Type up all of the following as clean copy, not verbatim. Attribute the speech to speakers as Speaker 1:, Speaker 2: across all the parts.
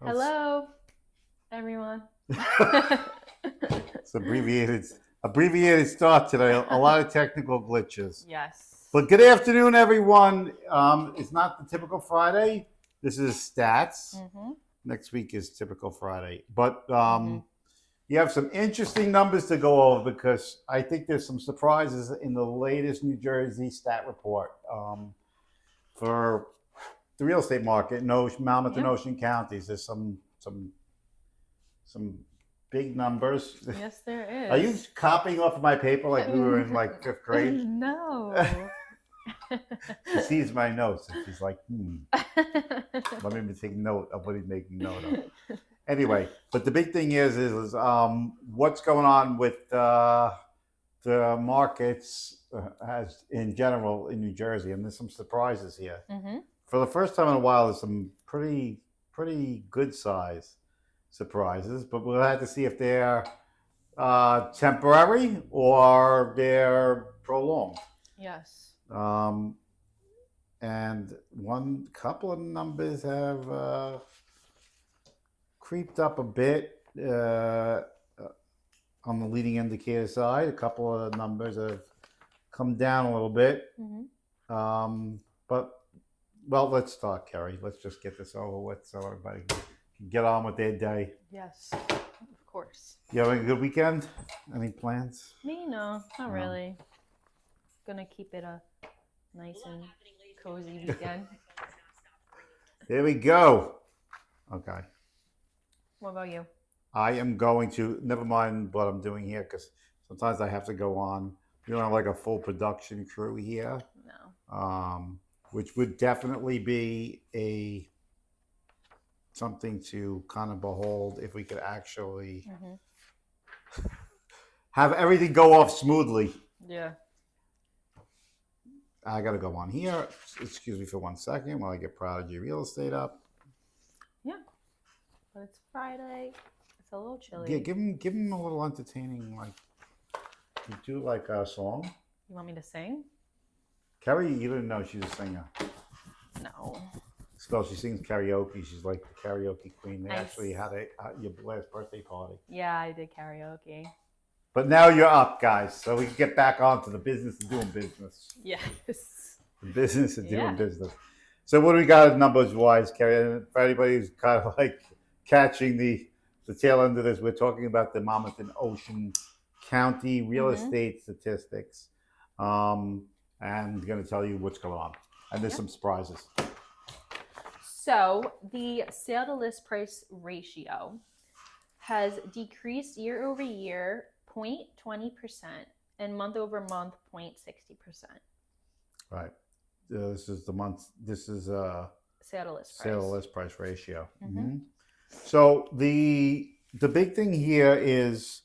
Speaker 1: Hello, everyone.
Speaker 2: It's abbreviated start today. A lot of technical glitches.
Speaker 1: Yes.
Speaker 2: But good afternoon, everyone. It's not the typical Friday. This is stats.
Speaker 1: Mm-hmm.
Speaker 2: Next week is typical Friday. But
Speaker 1: Mm-hmm.
Speaker 2: you have some interesting numbers to go over because I think there's some surprises in the latest New Jersey stat report for the real estate market in Monmouth and
Speaker 1: Yeah.
Speaker 2: Ocean Counties. There's some big numbers.
Speaker 1: Yes, there
Speaker 2: Are you
Speaker 1: is.
Speaker 2: copying off of my paper like we were in like fifth grade?
Speaker 1: No.
Speaker 2: She sees my notes and she's like, let me take note of what he's making note of. Anyway, but the big thing is what's going on with the markets as in general in New Jersey, and there's some surprises here.
Speaker 1: Mm-hmm.
Speaker 2: For the first time in a while, there's some pretty good size surprises, but we'll have to see if they're temporary or they're prolonged.
Speaker 1: Yes.
Speaker 2: Um, and one couple of numbers have creeped up a bit on the leading indicator side. A couple of numbers have come down a little bit.
Speaker 1: Mm-hmm.
Speaker 2: But well, let's start, Kerry. Let's just get this over with so everybody can get on with their day.
Speaker 1: Yes. Of course.
Speaker 2: You having a good weekend? Any plans?
Speaker 1: Me, no, not
Speaker 2: No.
Speaker 1: really. Gonna keep it a nice and cozy weekend.
Speaker 2: Here we go. Okay.
Speaker 1: What about you?
Speaker 2: I am going to, never mind what I'm doing here because sometimes I have to go on. We don't have like a full production crew here,
Speaker 1: No.
Speaker 2: which would definitely be something to kind of behold if we could actually have everything go off smoothly.
Speaker 1: Yeah.
Speaker 2: I got to go on here. Excuse me for 1 second while I get Prodigy Real Estate up.
Speaker 1: Yeah. But it's Friday. It's a little chilly.
Speaker 2: Yeah, give him a little entertaining, like, do like a song.
Speaker 1: You want me to sing?
Speaker 2: Kerry, you didn't know she's a singer.
Speaker 1: No.
Speaker 2: So she sings karaoke. She's like the karaoke queen. They
Speaker 1: Nice.
Speaker 2: actually had your last birthday party.
Speaker 1: Yeah, I did karaoke.
Speaker 2: But now you're up, guys, so we can get back onto the business of doing business.
Speaker 1: Yes.
Speaker 2: The business of doing
Speaker 1: Yeah.
Speaker 2: business. So what do we got numbers wise, Kerry? And for anybody who's kind of like catching the tail end of this, we're talking about the Monmouth and Ocean County real estate statistics, and going to tell you what's going on. And there's some surprises.
Speaker 1: So the sale to list price ratio has decreased year over year 0.20% and month over month 0.60%.
Speaker 2: Right. This is the month. This is
Speaker 1: Sale to list price.
Speaker 2: Sale to list price ratio.
Speaker 1: Mm-hmm.
Speaker 2: So the big thing here is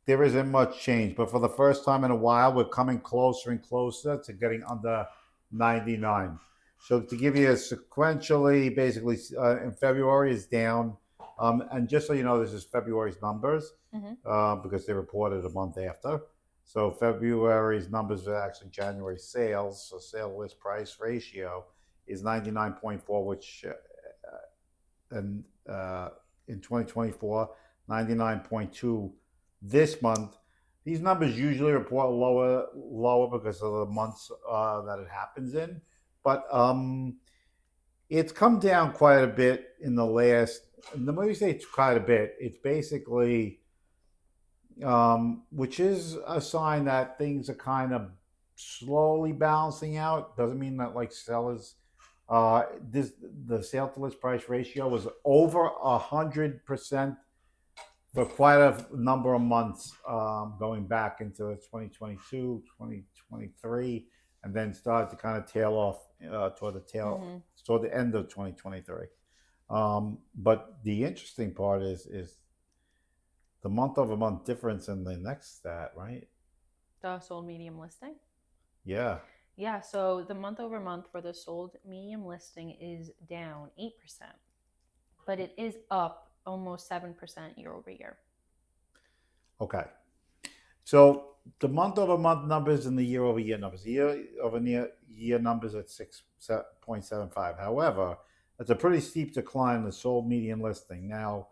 Speaker 2: there isn't much change, but for the first time in a while, we're coming closer and closer to getting under 99. So to give you a sequentially, basically in February is down. And just so you know, this is February's numbers because they reported a month after. So February's numbers are actually January sales. So sale list price ratio is 99.4, which in 2024, 99.2 this month. These numbers usually report lower because of the months that it happens in. But it's come down quite a bit in the last, and the way you say it's quite a bit, it's basically, which is a sign that things are kind of slowly balancing out. Doesn't mean that like sellers, the sale to list price ratio was over 100% for quite a number of months, going back into 2022, 2023, and then started to kind of tail off toward the end of 2023. But the interesting part is the month over month difference in the next stat, right?
Speaker 1: The sold medium listing?
Speaker 2: Yeah.
Speaker 1: Yeah, so the month over month for the sold medium listing is down 8%, but it is up almost 7% year over year.
Speaker 2: Okay. So the month over month numbers and the year over year numbers. Year over year numbers at 6.75. However, That's a pretty steep decline in the sold median listing. Now,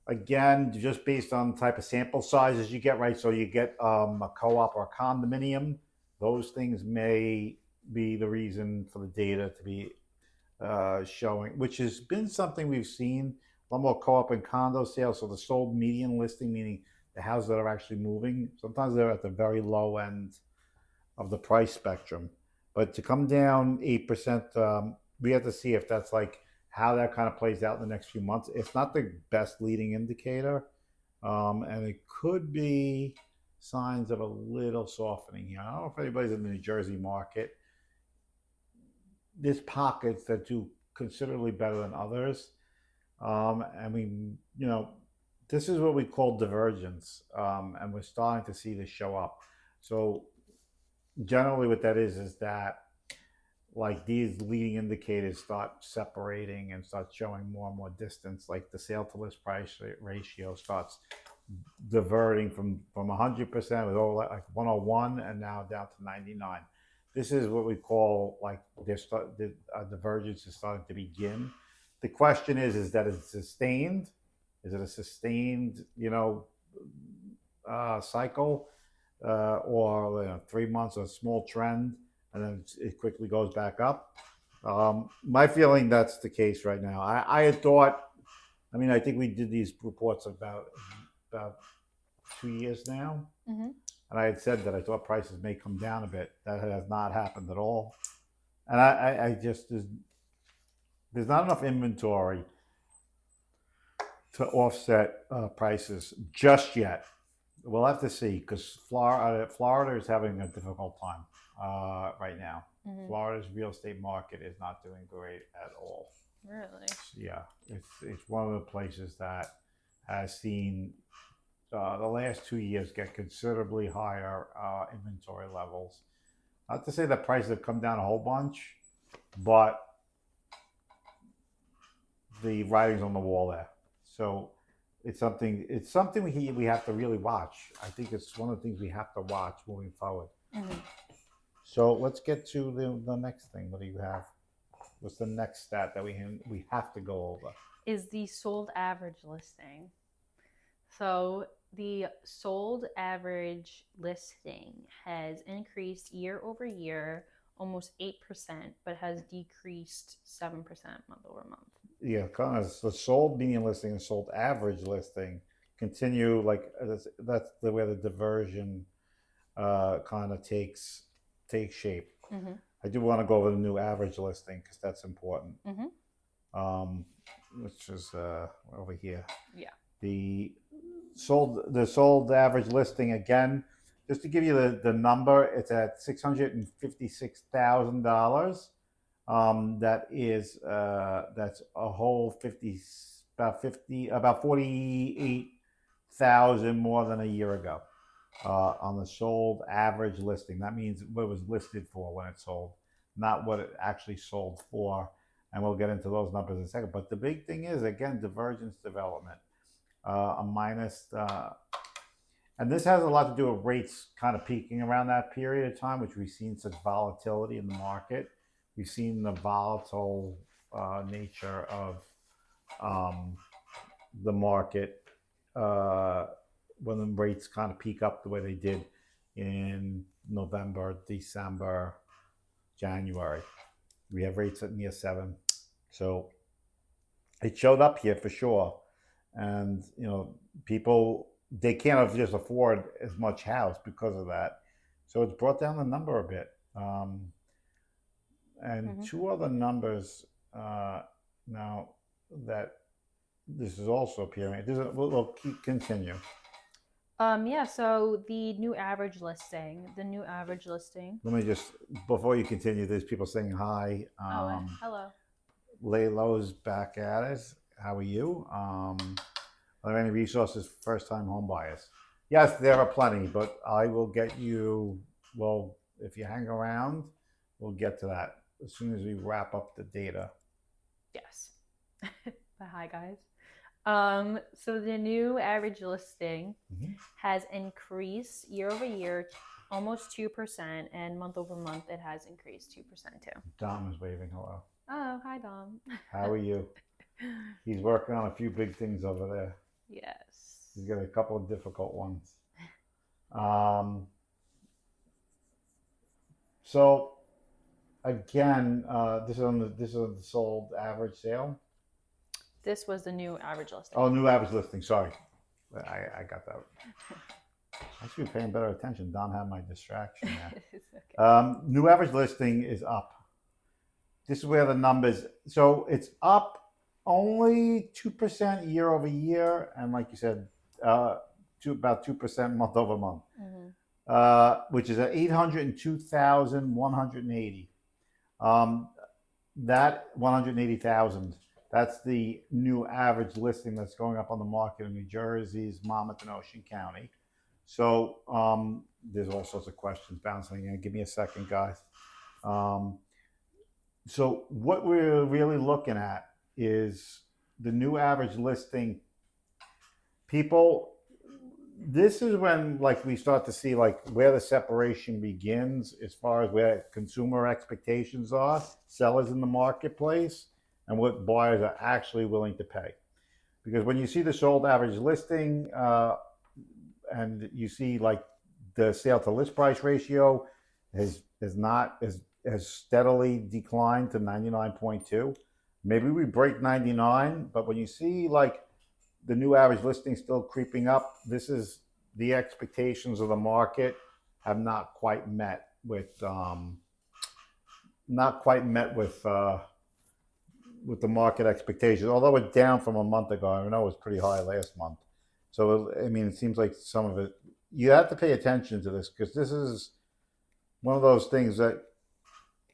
Speaker 2: again, just based on the type of sample sizes you get, right? So you get a co-op or a condominium. Those things may be the reason for the data to be showing, which has been something we've seen a lot more co-op and condo sales. So the sold median listing, meaning the houses that are actually moving, sometimes they're at the very low end of the price spectrum. But to come down 8%, we have to see if that's like how that kind of plays out in the next few months. It's not the best leading indicator, and it could be signs of a little softening here. I don't know if anybody's in the New Jersey market. There's pockets that do considerably better than others, and this is what we call divergence, and we're starting to see this show up. So generally what that is that like these leading indicators start separating and start showing more and more distance, like the sale to list price ratio starts diverting from 100% with all like 101 and now down to 99. This is what we call like the divergence is starting to begin. The question is that it's sustained? Is it a sustained cycle, or 3 months of a small trend, and then it quickly goes back up? My feeling that's the case right now. I had thought, I think we did these reports about 2 years now,
Speaker 1: Mm-hmm.
Speaker 2: and I had said that I thought prices may come down a bit. That has not happened at all, and I just there's not enough inventory to offset prices just yet. We'll have to see, because Florida is having a difficult time right now.
Speaker 1: Mm-hmm.
Speaker 2: Florida's real estate market is not doing great at all.
Speaker 1: Really?
Speaker 2: Yeah, it's one of the places that has seen the last 2 years get considerably higher inventory levels. Not to say that prices have come down a whole bunch, but the writing's on the wall there. So it's something we have to really watch. I think it's one of the things we have to watch moving forward.
Speaker 1: Mm-hmm.
Speaker 2: So let's get to the next thing. What do you have? What's the next stat that we have to go over?
Speaker 1: Is the sold average listing. So the sold average listing has increased year over year almost 8%, but has decreased 7% month over month.
Speaker 2: Yeah, kind of the sold median listing and sold average listing continue, like that's the way the diversion kind of takes shape.
Speaker 1: Mm-hmm.
Speaker 2: I do want to go over the new average listing because that's important.
Speaker 1: Mm-hmm.
Speaker 2: Which is over here.
Speaker 1: Yeah.
Speaker 2: The sold average listing, again, just to give you the number, it's at $656,000. That's a whole 48,000 more than a year ago on the sold average listing. That means what it was listed for when it sold, not what it actually sold for. And we'll get into those numbers in a second. But the big thing is, again, divergence development, a minus. And this has a lot to do with rates kind of peaking around that period of time, which we've seen such volatility in the market. We've seen the volatile nature of the market when the rates kind of peak up the way they did in November, December, January. We have rates at near 7. So it showed up here for sure. And, people, they can't just afford as much house because of that. So it's brought down the number a bit. And two other numbers now that this is also appearing. We'll continue.
Speaker 1: Yeah, so the new average listing.
Speaker 2: Let me just, before you continue, there's people saying hi.
Speaker 1: Hello.
Speaker 2: Laylo's back at us. How are you? Are there any resources for first-time home buyers? Yes, there are plenty, but I will get you, well, if you hang around, we'll get to that as soon as we wrap up the data.
Speaker 1: Yes. But hi, guys. So the new average listing has increased year over year almost 2%, and month over month it has increased 2% too.
Speaker 2: Dom is waving hello.
Speaker 1: Oh, hi, Dom.
Speaker 2: How are you? He's working on a few big things over there. He's
Speaker 1: Yes.
Speaker 2: got a couple of difficult ones. Um, so again, this is on the sold average sale.
Speaker 1: This was the new average listing.
Speaker 2: Oh, new average listing. Sorry, I got that. I should be paying better attention. Don had my distraction there.
Speaker 1: It's okay.
Speaker 2: New average listing is up. This is where the numbers. So it's up only 2% year over year, and like you said, about 2% month over month,
Speaker 1: Hmm.
Speaker 2: which is at 802,180. Um, that 180,000. That's the new average listing that's going up on the market in New Jersey's Monmouth and Ocean County. So there's all sorts of questions bouncing in. Give me a second, guys. Um, so what we're really looking at is the new average listing. People, this is when like we start to see like where the separation begins as far as where consumer expectations are, sellers in the marketplace, and what buyers are actually willing to pay. Because when you see the sold average listing, and you see like the sale to list price ratio has not has steadily declined to 99.2. Maybe we break 99, but when you see like the new average listing still creeping up, this is the expectations of the market have not quite met with not quite met with the market expectations. Although it's down from a month ago, I know it was pretty high last month. So I mean, it seems like some of it. You have to pay attention to this because this is one of those things that,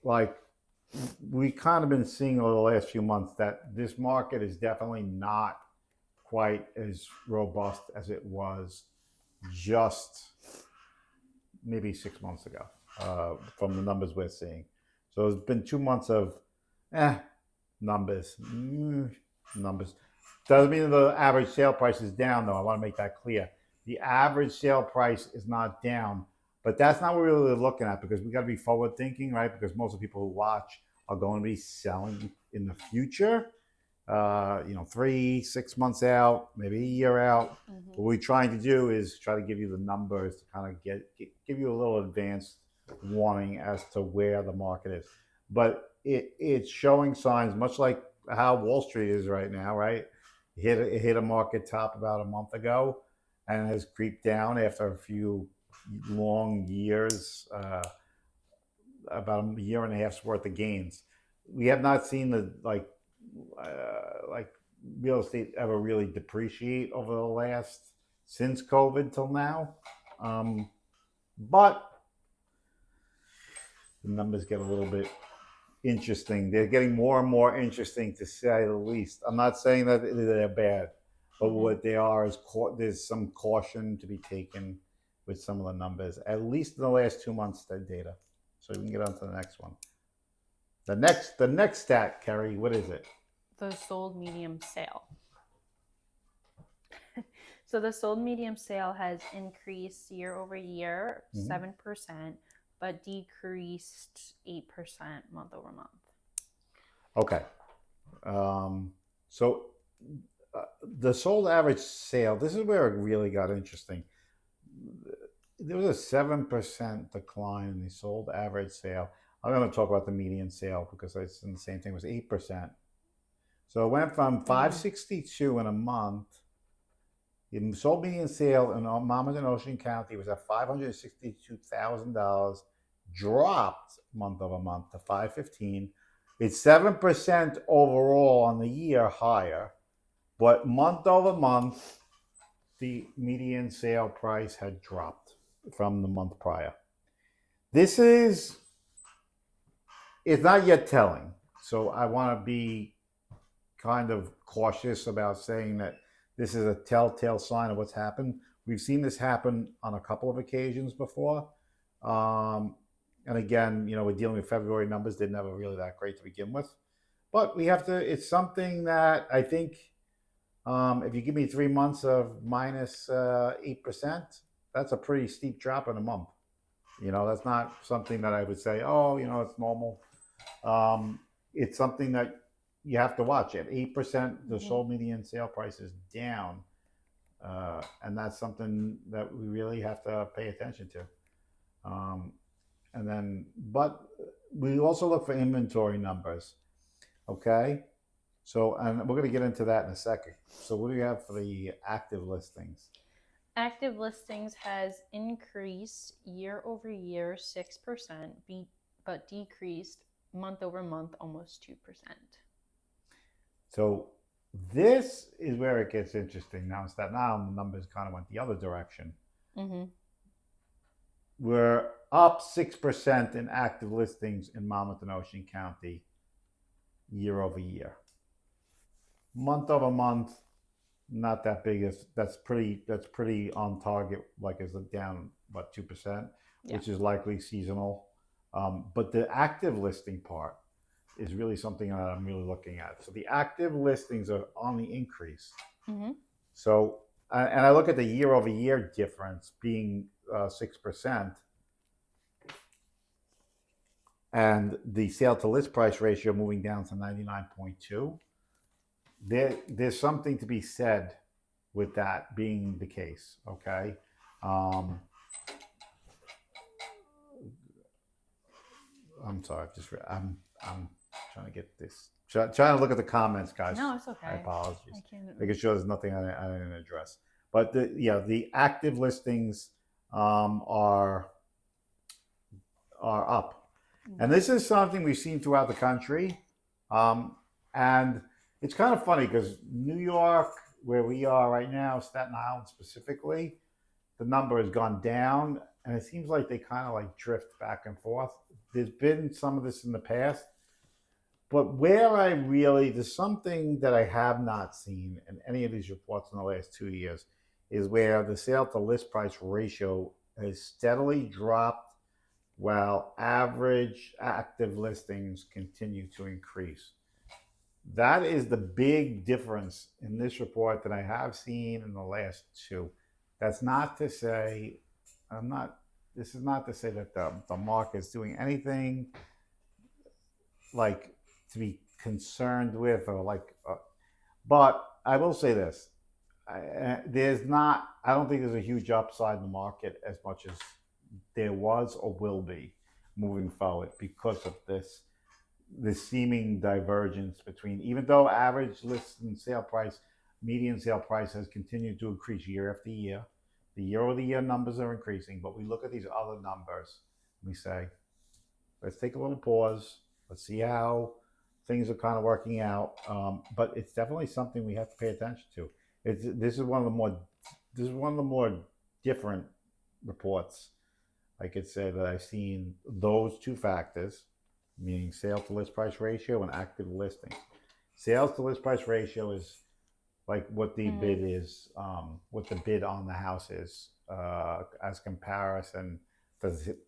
Speaker 2: like, we kind of been seeing over the last few months that this market is definitely not quite as robust as it was just maybe 6 months ago from the numbers we're seeing. So it's been 2 months of numbers, numbers. Doesn't mean the average sale price is down, though. I want to make that clear. The average sale price is not down, but that's not what we're really looking at because we got to be forward thinking, right? Because most of the people who watch are going to be selling in the future. 3, 6 months out, maybe a year out. What
Speaker 1: Hmm.
Speaker 2: we're trying to do is try to give you the numbers to kind of give you a little advanced warning as to where the market is. But it's showing signs, much like how Wall Street is right now, right? It hit a market top about a month ago and has creeped down after a few long years, about a year and a half's worth of gains. We have not seen the like real estate ever really depreciate over the last since COVID till now. But the numbers get a little bit interesting. They're getting more and more interesting, to say the least. I'm not saying that they're bad, but
Speaker 1: Hmm.
Speaker 2: what they are is there's some caution to be taken with some of the numbers, at least in the last 2 months data. So we can get on to the next one. The next stat, Kerry, what is it?
Speaker 1: The sold medium sale. So the sold medium sale has increased year over year
Speaker 2: Mm-hmm.
Speaker 1: 7%, but decreased 8% month over month.
Speaker 2: Okay. So the sold average sale, this is where it really got interesting. There was a 7% decline in the sold average sale. I'm going to talk about the median sale because it's in the same thing, it was 8%. So it went from
Speaker 1: Mm.
Speaker 2: 562 in a month. The sold median sale in Monmouth and Ocean County was at $562,000, dropped month over month to 515. It's 7% overall on the year higher, but month over month, the median sale price had dropped from the month prior. This is, it's not yet telling. So I want to be kind of cautious about saying that this is a telltale sign of what's happened. We've seen this happen on a couple of occasions before. Um, and again, we're dealing with February numbers. They're never really that great to begin with. But we have to, it's something that I think if you give me 3 months of minus 8%, that's a pretty steep drop in a month. That's not something that I would say, oh, it's normal. Um, it's something that you have to watch. At 8%, the
Speaker 1: Mm-hmm.
Speaker 2: sold median sale price is down, and that's something that we really have to pay attention to. Um, and then, but we also look for inventory numbers. Okay, so and we're going to get into that in a second. So what do you have for the active listings?
Speaker 1: Active listings has increased year over year 6%, but decreased month over month almost 2%.
Speaker 2: So this is where it gets interesting. Now, that now the numbers kind of went the other direction.
Speaker 1: Mm-hmm.
Speaker 2: We're up 6% in active listings in Monmouth and Ocean County year over year. Month over month, not that big. That's pretty on target. Like it's down what 2%,
Speaker 1: Yeah.
Speaker 2: which is likely seasonal. But the active listing part is really something that I'm really looking at. So the active listings are on the increase.
Speaker 1: Mm-hmm.
Speaker 2: So and I look at the year over year difference being 6%, and the sale to list price ratio moving down to 99.2. There's something to be said with that being the case. Okay. Um, I'm sorry. I'm trying to get this. Trying to look at the comments, guys.
Speaker 1: No, it's okay.
Speaker 2: I apologize.
Speaker 1: I can't.
Speaker 2: Making sure there's nothing I didn't address. But the active listings are up, and this is something we've seen throughout the country, and it's kind of funny because New York, where we are right now, Staten Island specifically, the number has gone down, and it seems like they kind of like drift back and forth. There's been some of this in the past, but there's something that I have not seen in any of these reports in the last 2 years, is where the sale to list price ratio has steadily dropped while average active listings continue to increase. That is the big difference in this report that I have seen in the last two. That's not to say, I'm not, this is not to say that the market is doing anything like to be concerned with or like, but I will say this. I don't think there's a huge upside in the market as much as there was or will be moving forward because of this seeming divergence between, even though average list and sale price, median sale price has continued to increase year after year. The year over the year numbers are increasing, but we look at these other numbers and we say, let's take a little pause. Let's see how things are kind of working out. But it's definitely something we have to pay attention to. This is one of the more different reports, like it said, that I've seen those two factors, meaning sale to list price ratio and active listings. Sales to list price ratio is like what the bid is, what the bid on the house is, as comparison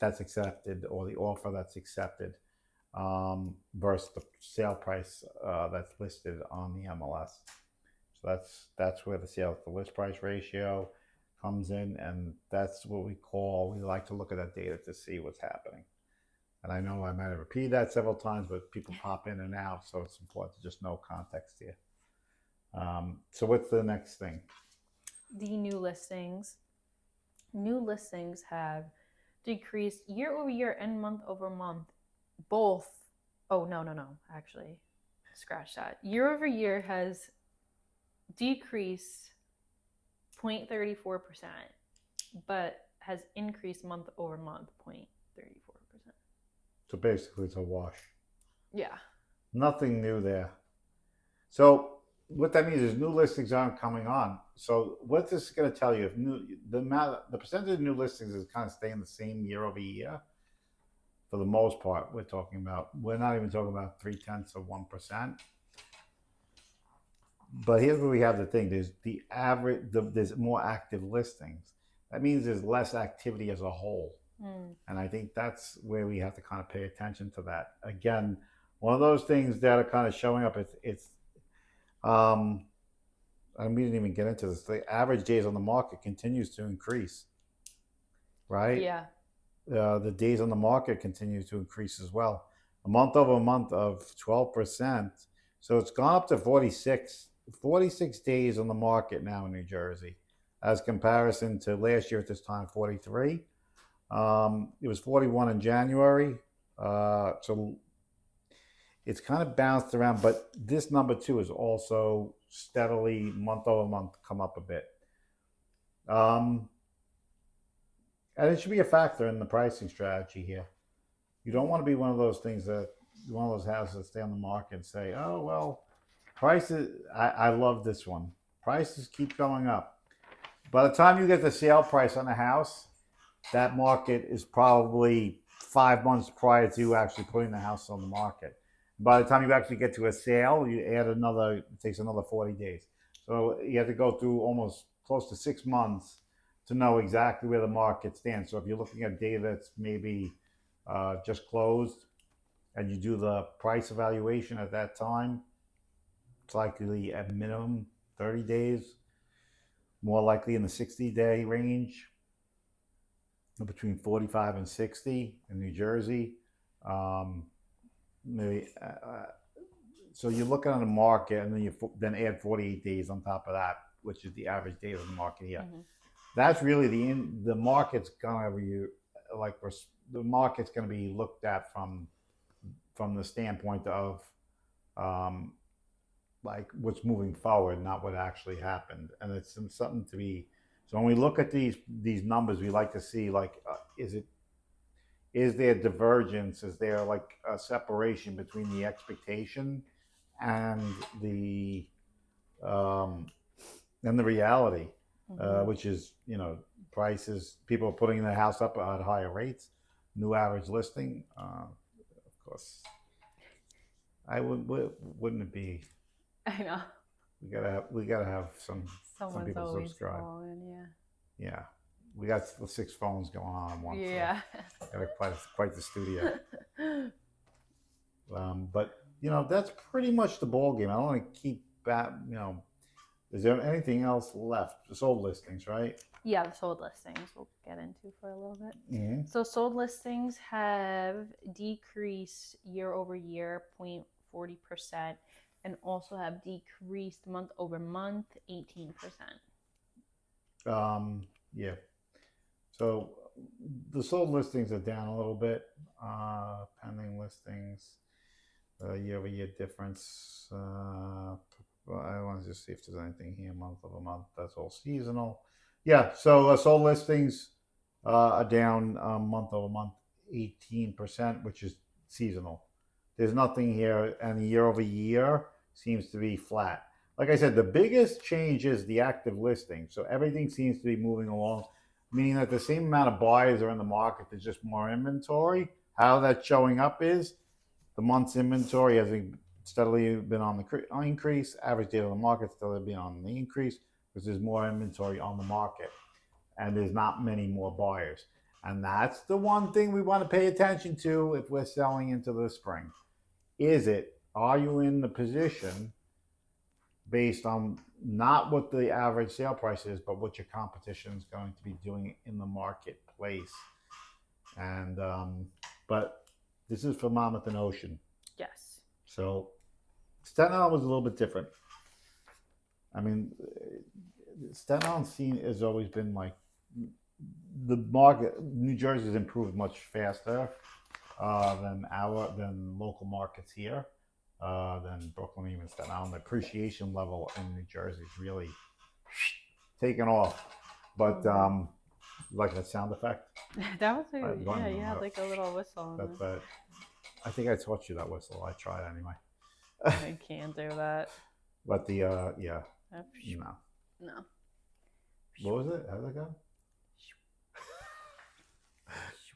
Speaker 2: that's accepted, or the offer that's accepted, versus the sale price that's listed on the MLS. So that's where the sales to list price ratio comes in, and that's what we like to look at that data to see what's happening. And I know I might have repeated that several times, but people pop in and out, so it's important to just know context here. So what's the next thing?
Speaker 1: The new listings. New listings have decreased year over year and month over month. Both. Oh, no. Actually, scratch that. Year over year has decreased 0.34%, but has increased month over month 0.34%.
Speaker 2: So basically, it's a wash.
Speaker 1: Yeah.
Speaker 2: Nothing new there. So what that means is new listings aren't coming on. So what's this going to tell you? If the percentage of new listings is kind of staying the same year over year, for the most part, we're not even talking about 0.3%. But here's where we have the thing: there's the average. There's more active listings. That means there's less activity as a whole. And I think that's where we have to kind of pay attention to that. Again, one of those things that are kind of showing up. And we didn't even get into this. The average days on the market continues to increase, right?
Speaker 1: Yeah.
Speaker 2: The days on the market continues to increase as well. a month over a month of 12%. So it's gone up to 46 days on the market now in New Jersey, as comparison to last year at this time, 43. It was 41 in January. So it's kind of bounced around, but this number too is also steadily month over month come up a bit. Um, and it should be a factor in the pricing strategy here. You don't want to be one of those things that one of those houses that stay on the market and say, "Oh well, prices." I love this one. Prices keep going up. By the time you get the sale price on the house, that market is probably 5 months prior to actually putting the house on the market. By the time you actually get to a sale, you add another. It takes another 40 days. So you have to go through almost close to 6 months to know exactly where the market stands. So if you're looking at data that's maybe just closed, and you do the price evaluation at that time, it's likely at minimum 30 days, more likely in the 60-day range, between 45 and 60 in New Jersey. Um, maybe, so you're looking at a market, and then you then add 48 days on top of that, which is the average day of the market here. Mm-hmm. That's really the market's gonna be like the market's gonna be looked at from the standpoint of like what's moving forward, not what actually happened. And it's something to be. So when we look at these numbers, we like to see like is there divergence? Is there like a separation between the expectation and the reality, which is prices. People are putting their house up at higher rates, new average listing. Of course, wouldn't it be?
Speaker 1: I know.
Speaker 2: We gotta have some people
Speaker 1: always
Speaker 2: subscribe.
Speaker 1: Calling,
Speaker 2: yeah. We got 6 phones going on at once.
Speaker 1: Yeah.
Speaker 2: So quite the studio. But that's pretty much the ball game. I don't want to keep that. Is there anything else left? The sold listings, right?
Speaker 1: Yeah, the sold listings we'll get into for a little bit.
Speaker 2: Mm-hmm.
Speaker 1: So sold listings have decreased year over year 0.40%, and also have decreased month over month 18%.
Speaker 2: Yeah. So the sold listings are down a little bit. Pending listings, year over year difference. Well, I want to just see if there's anything here month over month. That's all seasonal. Yeah. So sold listings are down month over month 18%, which is seasonal. There's nothing here, and year over year seems to be flat. Like I said, the biggest change is the active listing. So everything seems to be moving along, meaning that the same amount of buyers are in the market. There's just more inventory. How that's showing up is the month's inventory has steadily been on the increase. Average date on the market steadily been on the increase because there's more inventory on the market, and there's not many more buyers. And that's the one thing we want to pay attention to if we're selling into the spring. Are you in the position based on not what the average sale price is, but what your competition is going to be doing in the marketplace? And but this is for Monmouth and Ocean.
Speaker 1: Yes.
Speaker 2: So Staten Island was a little bit different. I mean, Staten Island scene has always been like the market. New Jersey has improved much faster than local markets here, than Brooklyn, even Staten Island. The appreciation level in New Jersey is really taken off. But like that sound effect.
Speaker 1: That was you had like a little whistle.
Speaker 2: I think I taught you that whistle. I tried anyway.
Speaker 1: I can't do that.
Speaker 2: But the yeah.
Speaker 1: No.
Speaker 2: What was it? How did it go?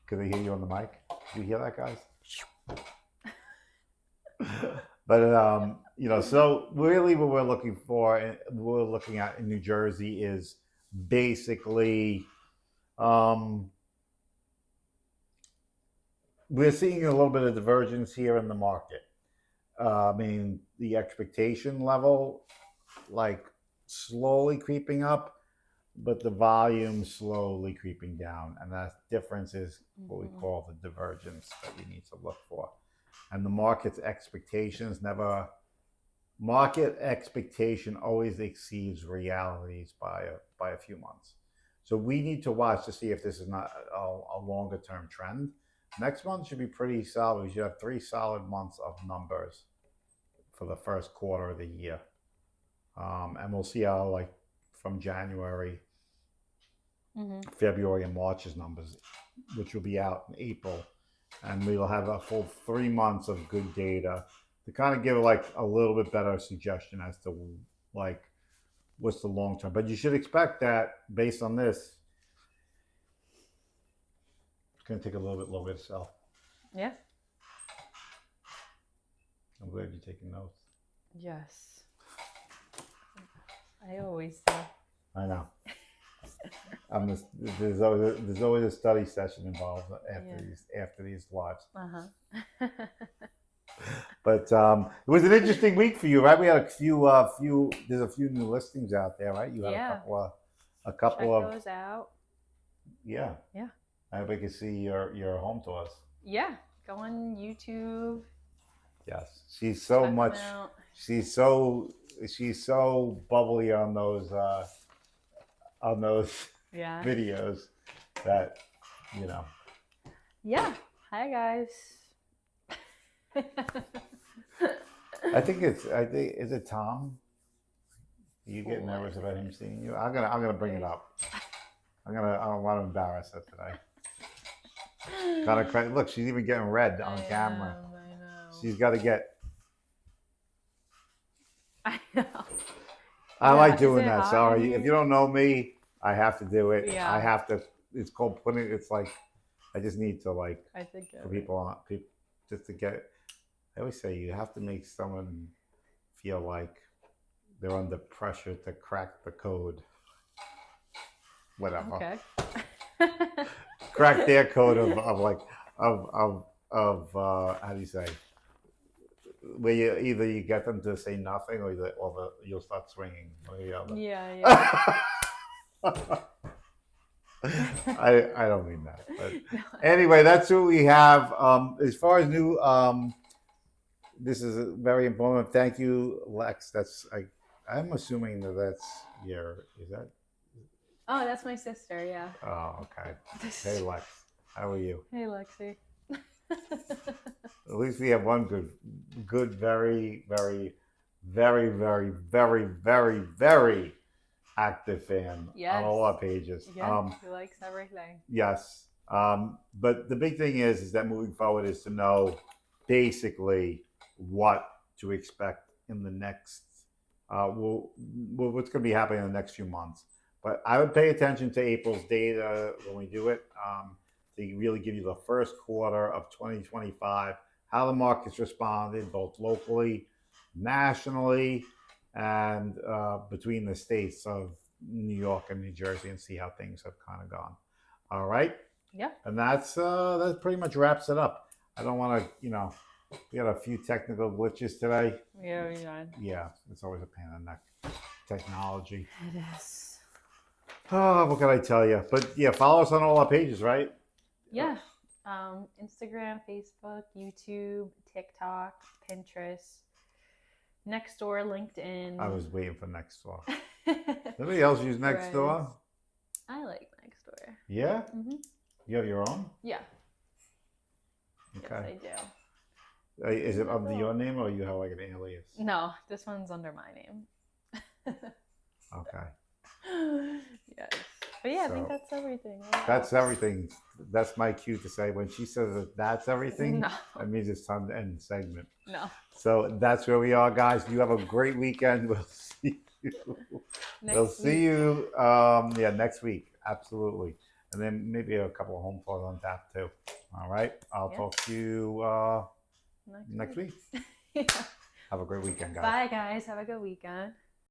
Speaker 2: Could they hear you on the mic? Do you hear that, guys? But so really what we're looking for, we're looking at in New Jersey is basically we're seeing a little bit of divergence here in the market. I mean, the expectation level, like slowly creeping up, but the volume slowly creeping down. And that difference is what we call the divergence that you need to look for. and the market's expectations never. Market expectation always exceeds realities by a few months. So we need to watch to see if this is not a longer term trend. Next month should be pretty solid. We should have 3 solid months of numbers for the first quarter of the year, and we'll see how like from January, February, and March's numbers, which will be out in April, and we'll have a full 3 months of good data to kind of give like a little bit better suggestion as to like what's the long term. But you should expect that based on this, it's going to take a little bit longer to sell.
Speaker 1: Yeah.
Speaker 2: I'm glad you're taking notes.
Speaker 1: Yes. I always do.
Speaker 2: I know. There's always a study session involved after these lives. But it was an interesting week for you, right? We had a few. There's a few new listings out there, right? You had a couple
Speaker 1: Check
Speaker 2: of
Speaker 1: those out.
Speaker 2: Yeah.
Speaker 1: Yeah.
Speaker 2: I hope we can see your home tours.
Speaker 1: Yeah. Go on YouTube.
Speaker 2: Yes, she's so
Speaker 1: Check
Speaker 2: much.
Speaker 1: them out.
Speaker 2: She's so bubbly on those videos that you know.
Speaker 1: Yeah. Hi guys.
Speaker 2: I think is it Tom? You get nervous about him seeing you? I'm gonna bring it up. I don't want to embarrass her today. Look, she's even getting red on camera.
Speaker 1: I know.
Speaker 2: She's got to get.
Speaker 1: I know.
Speaker 2: I like doing that. Sorry, if you don't know me, I have to do it.
Speaker 1: Yeah.
Speaker 2: I have to. It's called putting. It's like I just need to like.
Speaker 1: I think
Speaker 2: for people just to get. I always say you have to make someone feel like they're under pressure to crack the code. Whatever.
Speaker 1: Okay.
Speaker 2: Crack their code of how do you say? Where you get them to say nothing or you'll start swinging.
Speaker 1: Yeah.
Speaker 2: I don't mean that. But anyway, that's what we have. As far as new, this is very important. Thank you, Lex. I'm assuming that's is that?
Speaker 1: Oh, that's my sister. Yeah.
Speaker 2: Oh, okay. Hey, Lex. How are you?
Speaker 1: Hey, Lexi.
Speaker 2: At least we have one good, very, very, very, very, very, very, very active fan on all our pages.
Speaker 1: Yeah, he likes everything.
Speaker 2: Yes. But the big thing is that moving forward is to know basically what to expect in the next, what's going to be happening in the next few months. But I would pay attention to April's data when we do it to really give you the first quarter of 2025, how the market's responded both locally, nationally, and between the states of New York and New Jersey, and see how things have kind of gone. All right.
Speaker 1: Yeah.
Speaker 2: And that pretty much wraps it up. I don't want to, we had a few technical glitches today.
Speaker 1: Yeah, we did.
Speaker 2: Yeah, it's always a pain in the neck. Technology.
Speaker 1: It is.
Speaker 2: Oh, what can I tell you? But yeah, follow us on all our pages, right?
Speaker 1: Yeah. Instagram, Facebook, YouTube, TikTok, Pinterest, Nextdoor, LinkedIn.
Speaker 2: I was waiting for Nextdoor. Anybody else use Nextdoor?
Speaker 1: I like Nextdoor.
Speaker 2: Yeah?
Speaker 1: Mm-hmm.
Speaker 2: You have your own?
Speaker 1: Yeah.
Speaker 2: Okay.
Speaker 1: Yes, I do.
Speaker 2: Is it under your name or you have like an alias?
Speaker 1: No, this one's under my name.
Speaker 2: Okay.
Speaker 1: Yes. But yeah, I think that's everything.
Speaker 2: That's everything. That's my cue to say when she says that that's everything, that means it's time to end the segment.
Speaker 1: No.
Speaker 2: So that's where we are, guys. You have a great weekend. We'll see you. See you next week. Absolutely. And then maybe a couple of home tours on tap too. All right. I'll talk to you next week.
Speaker 1: Yeah.
Speaker 2: Have a great weekend, guys.
Speaker 1: Bye, guys. Have a good weekend.